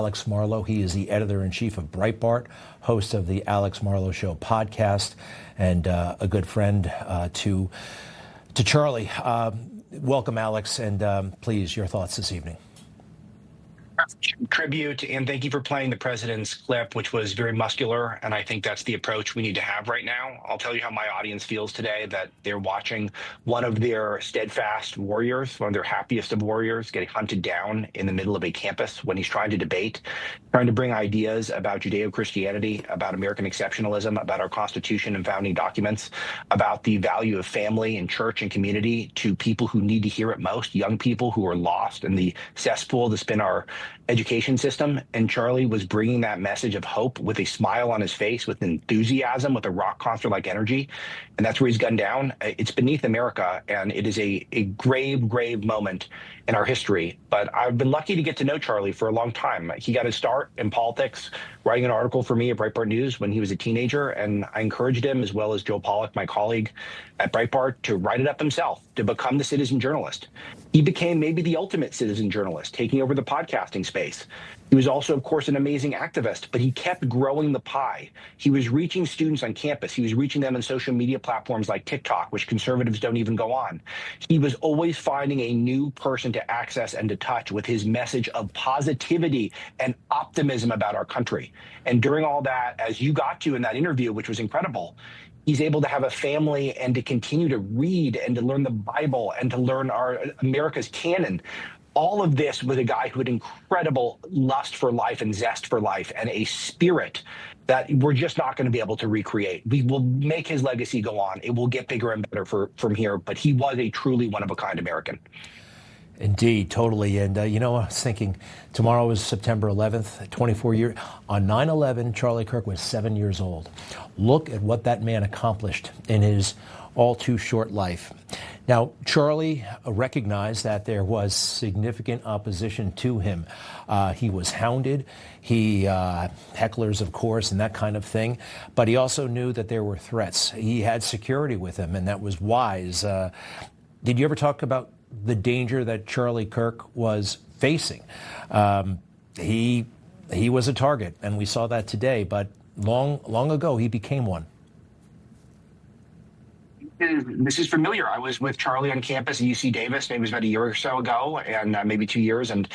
Alex Marlow. He is the editor-in-chief of Breitbart, host of the Alex Marlow Show podcast, and a good friend to Charlie. Welcome, Alex, and please, your thoughts this evening. Tribute, and thank you for playing the president's clip, which was very muscular, and I think that's the approach we need to have right now. I'll tell you how my audience feels today, that they're watching one of their steadfast warriors, one of their happiest of warriors, getting hunted down in the middle of a campus when he's trying to debate, trying to bring ideas about Judeo-Christianity, about American exceptionalism, about our Constitution and founding documents, about the value of family and church and community to people who need to hear it most, young people who are lost in the cesspool that's been our education system. And Charlie was bringing that message of hope with a smile on his face, with enthusiasm, with a rock concert-like energy. And that's where he's gunned down. It's beneath America, and it is a grave, grave moment in our history. But I've been lucky to get to know Charlie for a long time. He got his start in politics, writing an article for me at Breitbart News when he was a teenager. And I encouraged him, as well as Joe Pollak, my colleague at Breitbart, to write it up himself, to become the citizen journalist. He became maybe the ultimate citizen journalist, taking over the podcasting space. He was also, of course, an amazing activist, but he kept growing the pie. He was reaching students on campus. He was reaching them on social media platforms like TikTok, which conservatives don't even go on. He was always finding a new person to access and to touch with his message of positivity and optimism about our country. And during all that, as you got to in that interview, which was incredible, he's able to have a family and to continue to read and to learn the Bible and to learn our America's canon. All of this with a guy who had incredible lust for life and zest for life and a spirit that we're just not going to be able to recreate. We will make his legacy go on. It will get bigger and better from here, but he was a truly one-of-a-kind American. Indeed, totally. And, I was thinking tomorrow is September 11th, 24 years. On 9/11, Charlie Kirk was 7 years old. Look at what that man accomplished in his all too short life. Now, Charlie recognized that there was significant opposition to him. He was hounded, hecklers, of course, and that kind of thing. But he also knew that there were threats. He had security with him, and that was wise. Did you ever talk about the danger that Charlie Kirk was facing? He was a target, and we saw that today. But long ago, he became one. This is familiar. I was with Charlie on campus at UC Davis, maybe it was about a year or so ago, and maybe 2 years, and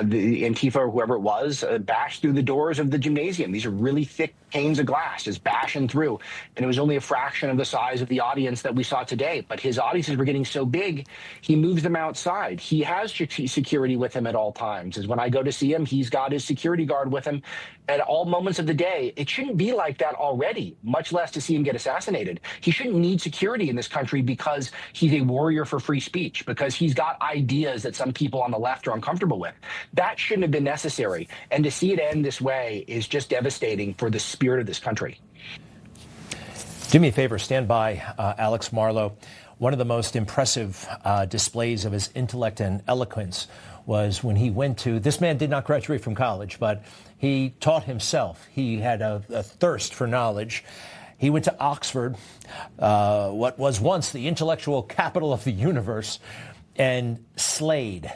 the Antifa or whoever it was bashed through the doors of the gymnasium. These are really thick panes of glass, just bashing through. And it was only a fraction of the size of the audience that we saw today. But his audiences were getting so big, he moves them outside. He has security with him at all times. As when I go to see him, he's got his security guard with him at all moments of the day. It shouldn't be like that already, much less to see him get assassinated. He shouldn't need security in this country because he's a warrior for free speech, because he's got ideas that some people on the left are uncomfortable with. That shouldn't have been necessary. And to see it end this way is just devastating for the spirit of this country. Do me a favor, stand by, Alex Marlow. One of the most impressive displays of his intellect and eloquence was when he went to, this man did not graduate from college, but he taught himself. He had a thirst for knowledge. He went to Oxford, what was once the intellectual capital of the universe, and slayed.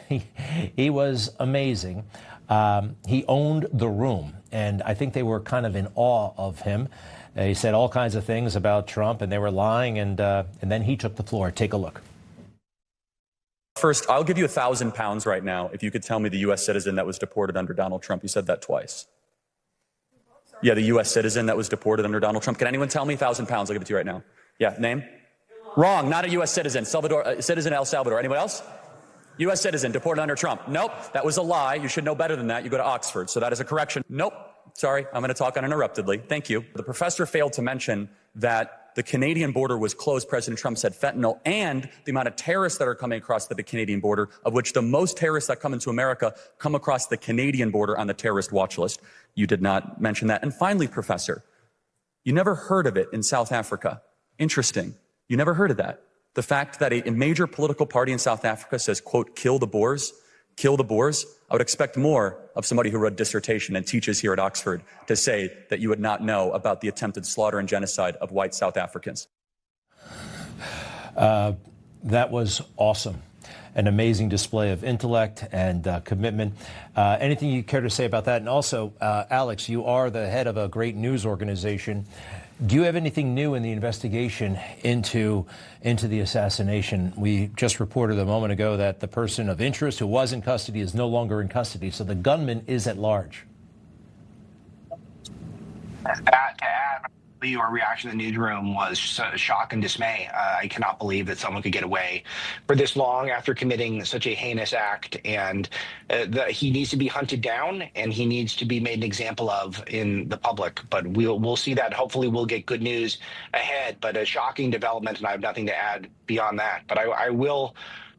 He was amazing. He owned the room, and I think they were kind of in awe of him. He said all kinds of things about Trump, and they were lying, and then he took the floor. Take a look. First, I'll give you £1,000 right now if you could tell me the U.S. citizen that was deported under Donald Trump. You said that twice. Yeah, the U.S. citizen that was deported under Donald Trump. Can anyone tell me? £1,000. I'll give it to you right now. Yeah, name? Wrong, not a U.S. citizen. Citizen El Salvador. Anyone else? U.S. citizen deported under Trump. Nope, that was a lie. You should know better than that. You go to Oxford, so that is a correction. Nope, sorry, I'm going to talk uninterruptedly. Thank you. The professor failed to mention that the Canadian border was closed. President Trump said fentanyl, and the amount of terrorists that are coming across the Canadian border, of which the most terrorists that come into America come across the Canadian border on the terrorist watch list. You did not mention that. And finally, Professor, you never heard of it in South Africa. Interesting. You never heard of that. The fact that a major political party in South Africa says, quote, kill the Boers, kill the Boers. I would expect more of somebody who wrote a dissertation and teaches here at Oxford to say that you would not know about the attempted slaughter and genocide of white South Africans. That was awesome. an amazing display of intellect and commitment. Anything you care to say about that? And also, Alex, you are the head of a great news organization. Do you have anything new in the investigation into the assassination? We just reported a moment ago that the person of interest who was in custody is no longer in custody, so the gunman is at large. To add, your reaction in the newsroom was shock and dismay. I cannot believe that someone could get away for this long after committing such a heinous act. And he needs to be hunted down, and he needs to be made an example of in the public. But we'll see that. Hopefully, we'll get good news ahead. But a shocking development, and I have nothing to add beyond that. But I will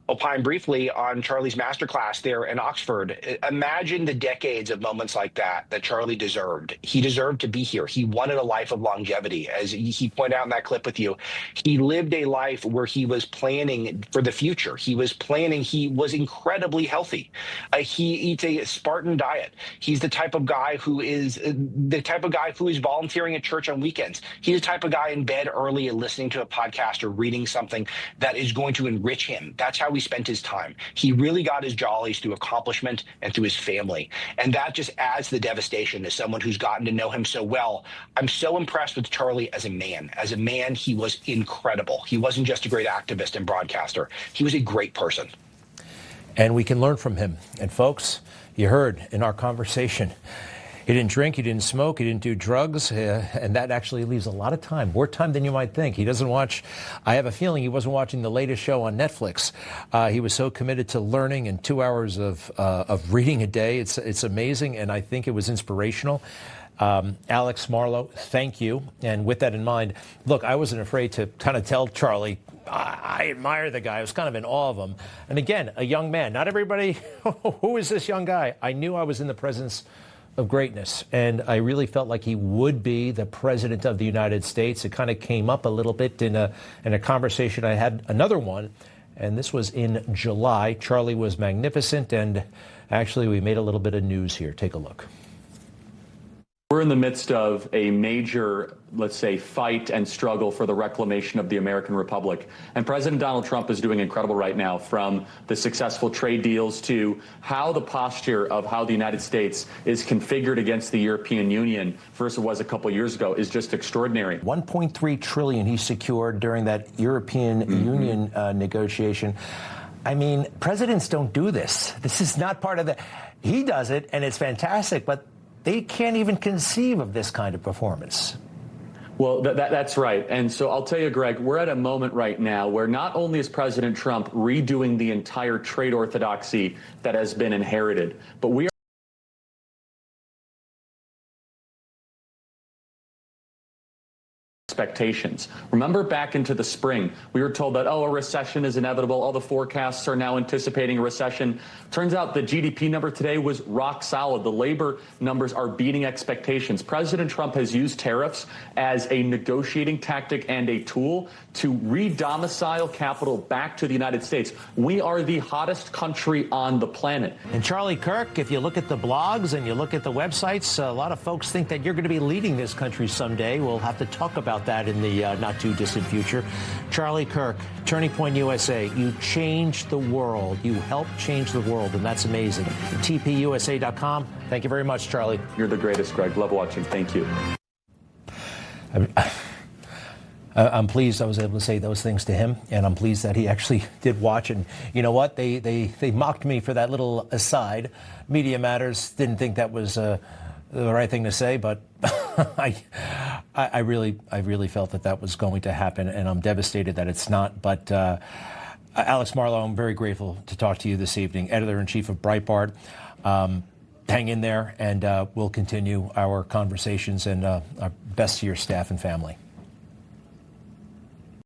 opine briefly on Charlie's masterclass there in Oxford. Imagine the decades of moments like that Charlie deserved. He deserved to be here. He wanted a life of longevity. As he pointed out in that clip with you, he lived a life where he was planning for the future. He was planning. He was incredibly healthy. He eats a Spartan diet. He's the type of guy who is volunteering at church on weekends. He's the type of guy in bed early and listening to a podcast or reading something that is going to enrich him. That's how he spent his time. He really got his jollies through accomplishment and through his family. And that just adds the devastation as someone who's gotten to know him so well. I'm so impressed with Charlie as a man. As a man, he was incredible. He wasn't just a great activist and broadcaster. He was a great person. And we can learn from him. And folks, you heard in our conversation, he didn't drink, he didn't smoke, he didn't do drugs, and that actually leaves a lot of time, more time than you might think. He doesn't watch, I have a feeling he wasn't watching the latest show on Netflix. He was so committed to learning and 2 hours of reading a day. It's amazing, and I think it was inspirational. Alex, Marlow, thank you. And with that in mind, look, I wasn't afraid to kind of tell Charlie, I admire the guy. I was kind of in awe of him. And again, a young man. Not everybody, who is this young guy? I knew I was in the presence of greatness, and I really felt like he would be the president of the United States. It kind of came up a little bit in a conversation. I had another one, and this was in July. Charlie was magnificent, and actually we made a little bit of news here. Take a look. We're in the midst of a major, let's say, fight and struggle for the reclamation of the American Republic. And President Donald Trump is doing incredible right now, from the successful trade deals to how the posture of how the United States is configured against the European Union versus it was a couple years ago is just extraordinary. $1.3 trillion he secured during that European Union negotiation. I mean, presidents don't do this. This is not part of the... He does it, and it's fantastic, but they can't even conceive of this kind of performance. Well, that's right. And so I'll tell you, Greg, we're at a moment right now where not only is President Trump redoing the entire trade orthodoxy that has been inherited, but we are expectations. Remember back into the spring, we were told that, a recession is inevitable. All the forecasts are now anticipating a recession. Turns out the GDP number today was rock solid. The labor numbers are beating expectations. President Trump has used tariffs as a negotiating tactic and a tool to re-domicile capital back to the United States. We are the hottest country on the planet. And Charlie Kirk, if you look at the blogs and you look at the websites, a lot of folks think that you're going to be leading this country someday. We'll have to talk about that in the not too distant future. Charlie Kirk, Turning Point USA, you changed the world. You helped change the world, and that's amazing. TPUSA.com. Thank you very much, Charlie. You're the greatest, Greg. Love watching. Thank you. I'm pleased I was able to say those things to him, and I'm pleased that he actually did watch. And you know what? They mocked me for that little aside. Media Matters didn't think that was the right thing to say, but I really felt that was going to happen, and I'm devastated that it's not. But Alex Marlow, I'm very grateful to talk to you this evening, Editor-in-Chief of Breitbart. Hang in there, and we'll continue our conversations, and our best to your staff and family.